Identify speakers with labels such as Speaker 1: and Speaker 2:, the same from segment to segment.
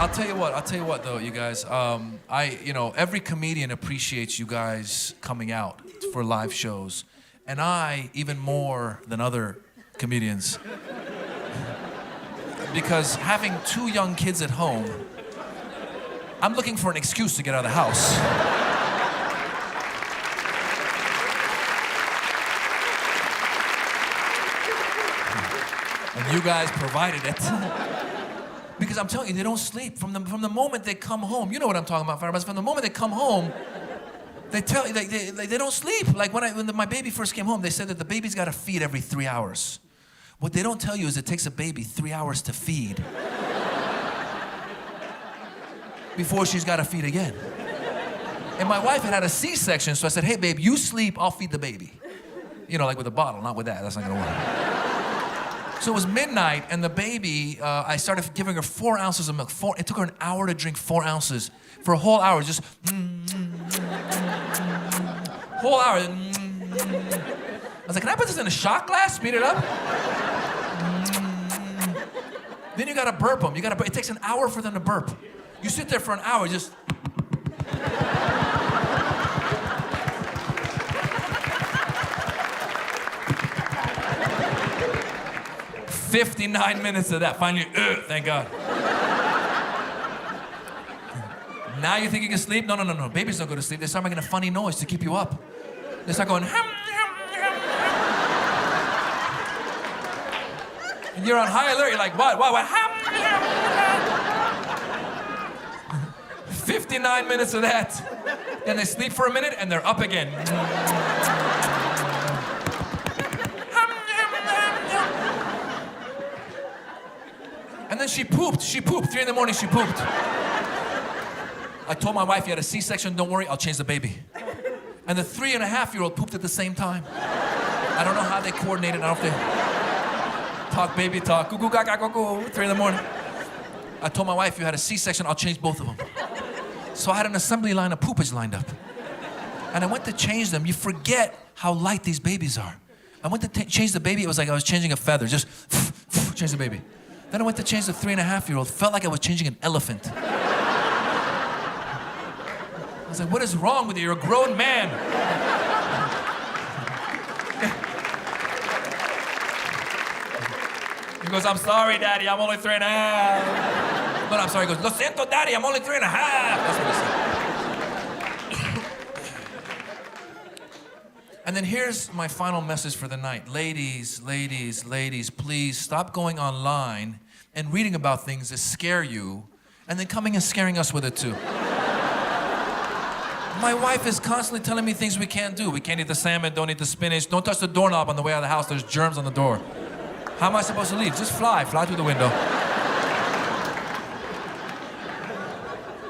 Speaker 1: I'll tell you what though, you guys. Every comedian appreciates you guys coming out for live shows. And I, even more than other comedians. Because having 2 young kids at home, I'm looking for an excuse to get out of the house. And you guys provided it. Because I'm telling you, they don't sleep. From the moment they come home, you know what I'm talking about, Farabas. From the moment they come home, they tell you, they don't sleep. Like when my baby first came home, they said that the baby's got to feed every 3 hours. What they don't tell you is it takes a baby 3 hours to feed before she's got to feed again. And my wife had a C-section, so I said, hey, babe, you sleep, I'll feed the baby. You know, like with a bottle, not with that. That's not going to work. So it was midnight, and the baby, I started giving her 4 ounces of milk. It took her an hour to drink 4 ounces. For a whole hour, just... whole hour. I was like, can I put this in a shot glass? Speed it up? Then you gotta burp them. It takes an hour for them to burp. You sit there for an hour, just... 59 minutes of that. Finally, thank God. Now you think you can sleep? No. Babies don't go to sleep. They start making a funny noise to keep you up. They start going, and you're on high alert. You're like, what? 59 minutes of that. Then they sleep for a minute and they're up again. And then she pooped. 3 in the morning, she pooped. I told my wife, you had a C-section, don't worry, I'll change the baby. And the 3.5-year-old pooped at the same time. I don't know how they coordinated. I don't know if they talk baby talk, goo goo gaga goo goo, 3 in the morning. I told my wife, you had a C-section, I'll change both of them. So I had an assembly line of poopage lined up. And I went to change them. You forget how light these babies are. I went to change the baby, it was like I was changing a feather, just change the baby. Then I went to change the 3.5-year-old, felt like I was changing an elephant. I was like, what is wrong with you? You're a grown man. He goes, I'm sorry, Daddy, I'm only 3.5. No, I'm sorry. He goes, Lo siento, Daddy, I'm only 3.5. That's what he said. And then here's my final message for the night. Ladies, please stop going online and reading about things that scare you and then coming and scaring us with it too. My wife is constantly telling me things we can't do. We can't eat the salmon, don't eat the spinach, don't touch the doorknob on the way out of the house, there's germs on the door. How am I supposed to leave? Just fly through the window.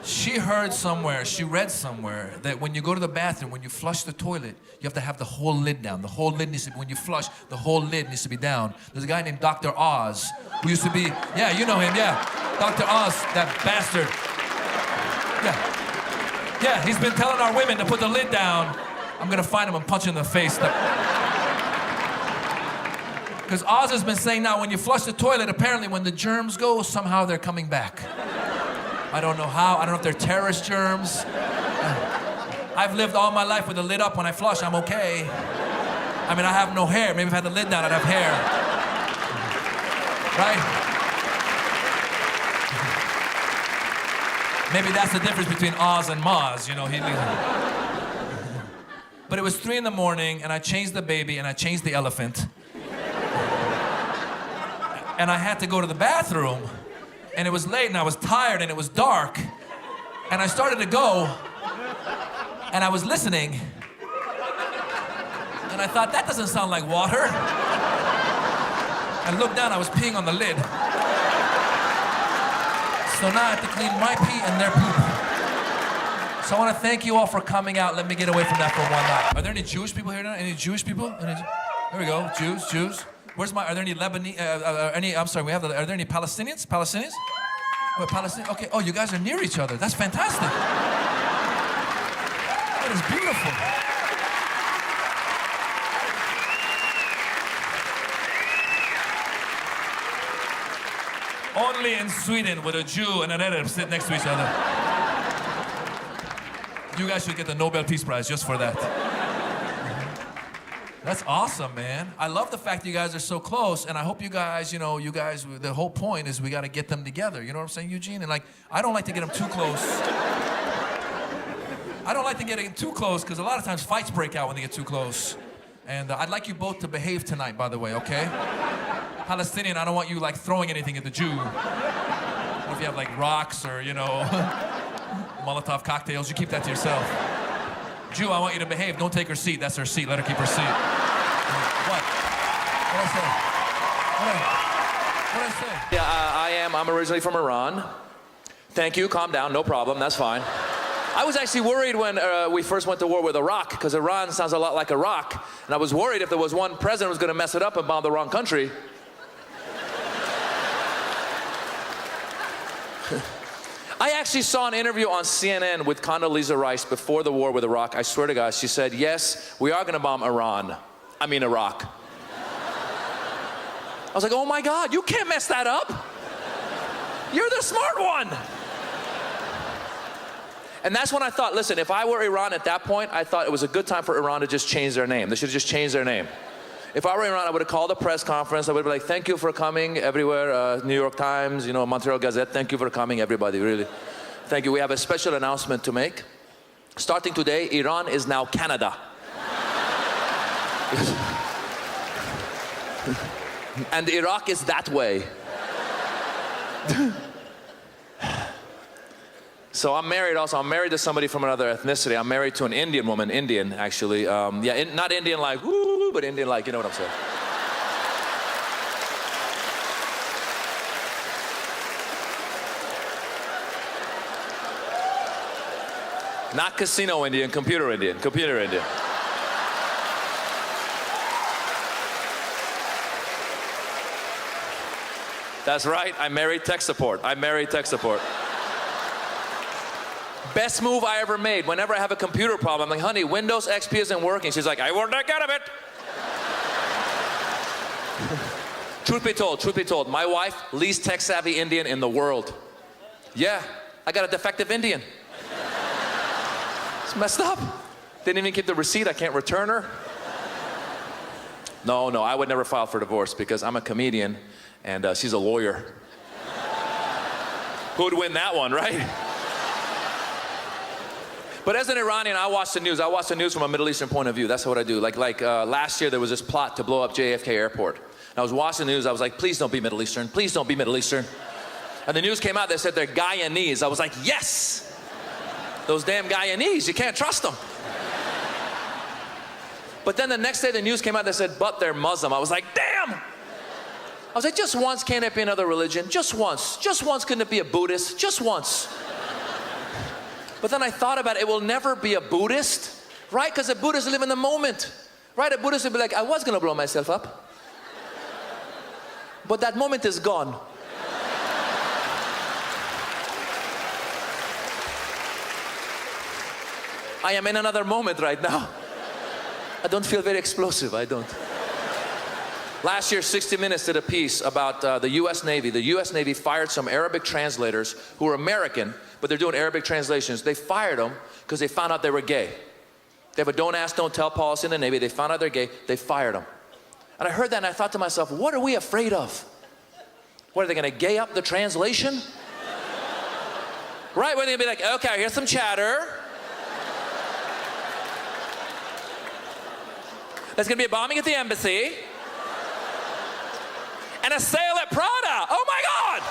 Speaker 1: She heard somewhere, she read somewhere that when you go to the bathroom, when you flush the toilet, you have to have the whole lid down. The whole lid needs to be, when you flush, the whole lid needs to be down. There's a guy named Dr. Oz, who used to be, yeah, you know him, yeah. Dr. Oz, that bastard. Yeah, he's been telling our women to put the lid down. I'm gonna find him and punch him in the face. Because Oz has been saying now, when you flush the toilet, apparently when the germs go, somehow they're coming back. I don't know how, I don't know if they're terrorist germs. I've lived all my life with the lid up. When I flush, I'm okay. I mean, I have no hair. Maybe if I had the lid down, I'd have hair. Right? Maybe that's the difference between Oz and Moz, you know. But it was 3 in the morning, and I changed the baby, and I changed the elephant. And I had to go to the bathroom. And it was late, and I was tired, and it was dark. And I started to go, and I was listening. And I thought, that doesn't sound like water. I looked down, I was peeing on the lid. So now I have to clean my pee and their poop. So I want to thank you all for coming out. Let me get away from that for one night. Are there any Jewish people here tonight? Any Jewish people? There we go, Jews. Are there any Lebanese, are there any Palestinians? Palestinians? Oh, Palestinians? Okay, oh, you guys are near each other. That's fantastic. That is beautiful. Only in Sweden would a Jew and an Arab sit next to each other. You guys should get the Nobel Peace Prize just for that. That's awesome, man. I love the fact that you guys are so close, and I hope you guys, the whole point is we got to get them together. You know what I'm saying, Eugene? And like, I don't like to get them too close. I don't like to get them too close because a lot of times fights break out when they get too close. And I'd like you both to behave tonight, by the way, okay? Palestinian, I don't want you like throwing anything at the Jew. If you have like rocks or, Molotov cocktails, you keep that to yourself. Jew, I want you to behave. Don't take her seat. That's her seat. Let her keep her seat. What? What'd I say?
Speaker 2: Yeah, I'm originally from Iran. Thank you. Calm down. No problem. That's fine. I was actually worried when we first went to war with Iraq, because Iran sounds a lot like Iraq, and I was worried if there was one president who was going to mess it up and bomb the wrong country. I actually saw an interview on CNN with Condoleezza Rice before the war with Iraq. I swear to God, she said, yes, we are going to bomb Iraq. I was like, oh my God, you can't mess that up. You're the smart one. And that's when I thought, listen, if I were Iran at that point, I thought it was a good time for Iran to just change their name. They should have just changed their name. If I were Iran, I would have called a press conference. I would be like, thank you for coming everywhere. New York Times, Montreal Gazette, thank you for coming, everybody, really. Thank you. We have a special announcement to make. Starting today, Iran is now Canada. And Iraq is that way. So I'm married also. I'm married to somebody from another ethnicity. I'm married to an Indian woman, Indian actually. Not Indian like, woo, but Indian like, you know what I'm saying. Not casino Indian, computer Indian, computer Indian. That's right, I married tech support. I married tech support. Best move I ever made. Whenever I have a computer problem, I'm like, honey, Windows XP isn't working. She's like, I won't take care of it. Truth be told, my wife, least tech-savvy Indian in the world. Yeah, I got a defective Indian. It's messed up. Didn't even keep the receipt. I can't return her. No, I would never file for divorce because I'm a comedian and she's a lawyer. Who would win that one, right? But as an Iranian, I watch the news. I watch the news from a Middle Eastern point of view. That's what I do. Like last year, there was this plot to blow up JFK Airport. And I was watching the news. I was like, please don't be Middle Eastern. Please don't be Middle Eastern. And the news came out. They said they're Guyanese. I was like, yes. Those damn Guyanese. You can't trust them. But then the next day, the news came out. They said, but they're Muslim. I was like, damn. I was like, just once, can't it be another religion? Just once. Just once, couldn't it be a Buddhist? Just once. But then I thought about it, it will never be a Buddhist, right? Because a Buddhist live in the moment, right? A Buddhist would be like, I was gonna blow myself up, but that moment is gone. I am in another moment right now. I don't feel very explosive, I don't. Last year, 60 Minutes did a piece about the US Navy. The US Navy fired some Arabic translators who were American, but they're doing Arabic translations. They fired them because they found out they were gay. They have a don't ask, don't tell policy in the Navy. They found out they're gay. They fired them. And I heard that and I thought to myself, what are we afraid of? What, are they going to gay up the translation? Right, where they're going to be like, okay, here's some chatter. There's going to be a bombing at the embassy. And a sale at Prada. Oh my God!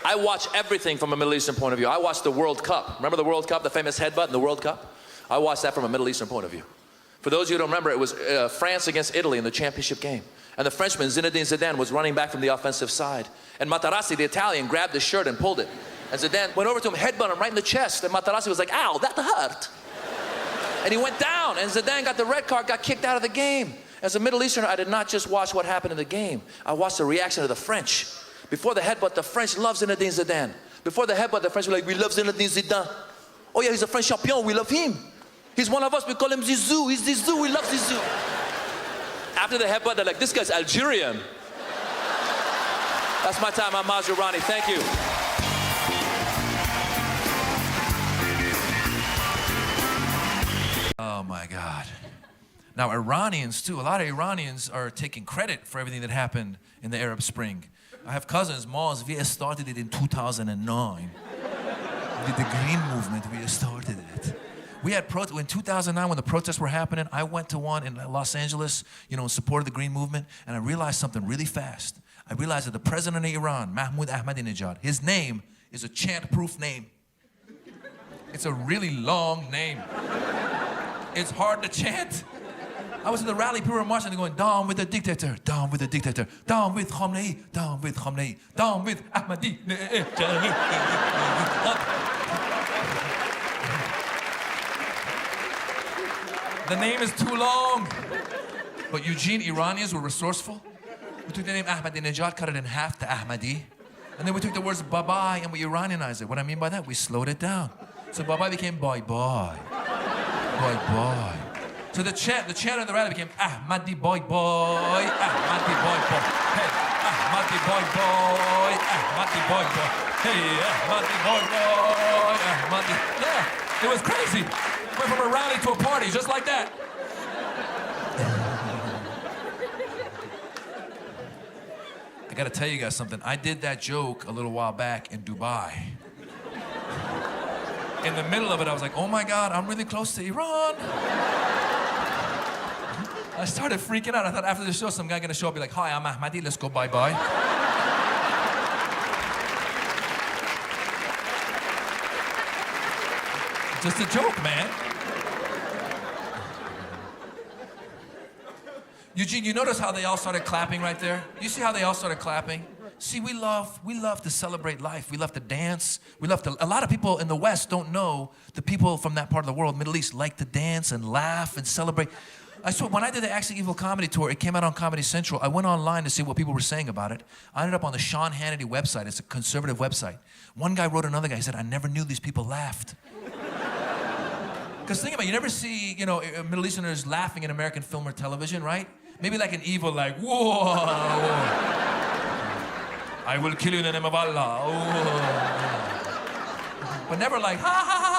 Speaker 2: I watch everything from a Middle Eastern point of view. I watch the World Cup. Remember the World Cup, the famous headbutt in the World Cup? I watched that from a Middle Eastern point of view. For those of you who don't remember, it was France against Italy in the championship game. And the Frenchman, Zinedine Zidane, was running back from the offensive side. And Materazzi, the Italian, grabbed his shirt and pulled it. And Zidane went over to him, headbutted him right in the chest. And Materazzi was like, ow, that hurt. And he went down, and Zidane got the red card, got kicked out of the game. As a Middle Easterner, I did not just watch what happened in the game. I watched the reaction of the French. Before the headbutt, the French love Zinedine Zidane. Before the headbutt, the French were like, we love Zinedine Zidane. Oh yeah, he's a French champion, we love him. He's one of us. We call him Zizou. He's Zizou. We love Zizou. After the headbutt, they're like, this guy's Algerian. That's my time. I'm Jobrani. Thank you.
Speaker 1: Oh my God. Now Iranians too, a lot of Iranians are taking credit for everything that happened in the Arab Spring. I have cousins, Maz, we started it in 2009. With the Green Movement, we started it. We had in 2009 when the protests were happening, I went to one in Los Angeles, in support of the Green Movement, and I realized something really fast. I realized that the president of Iran, Mahmoud Ahmadinejad, his name is a chant-proof name. It's a really long name. It's hard to chant. I was in the rally, people were marching, they're going, down with the dictator, down with the dictator, down with Khamenei, down with Khamenei, down with Ahmadinejad. The name is too long. But Eugene, Iranians were resourceful. We took the name Ahmadinejad, cut it in half to Ahmadi. And then we took the words bye-bye and we Iranianized it. What I mean by that, we slowed it down. So bye-bye became bye-bye. Bye-bye. So the chant of the rally became Ahmadi boy boy, Ahmadi boy boy, hey, Ahmadi boy boy, Ahmadi boy boy, hey, Ahmadi boy boy, Ahmadi. Yeah, it was crazy. Went from a rally to a party, just like that. I gotta tell you guys something. I did that joke a little while back in Dubai. In the middle of it, I was like, oh my God, I'm really close to Iran. I started freaking out. I thought after the show, some guy gonna show up, be like, hi, I'm Ahmadi, let's go bye-bye. Just a joke, man. Eugene, you notice how they all started clapping right there? You see how they all started clapping? See, we love to celebrate life. We love to dance. A lot of people in the West don't know the people from that part of the world, Middle East, like to dance and laugh and celebrate. I swear, when I did the Actually Evil comedy tour, it came out on Comedy Central. I went online to see what people were saying about it. I ended up on the Sean Hannity website. It's a conservative website. One guy wrote another guy. He said, I never knew these people laughed. Because think about it, you never see, Middle Easterners laughing in American film or television, right? Maybe like an evil, like, whoa, whoa. I will kill you in the name of Allah. Whoa. But never like, ha, ha, ha.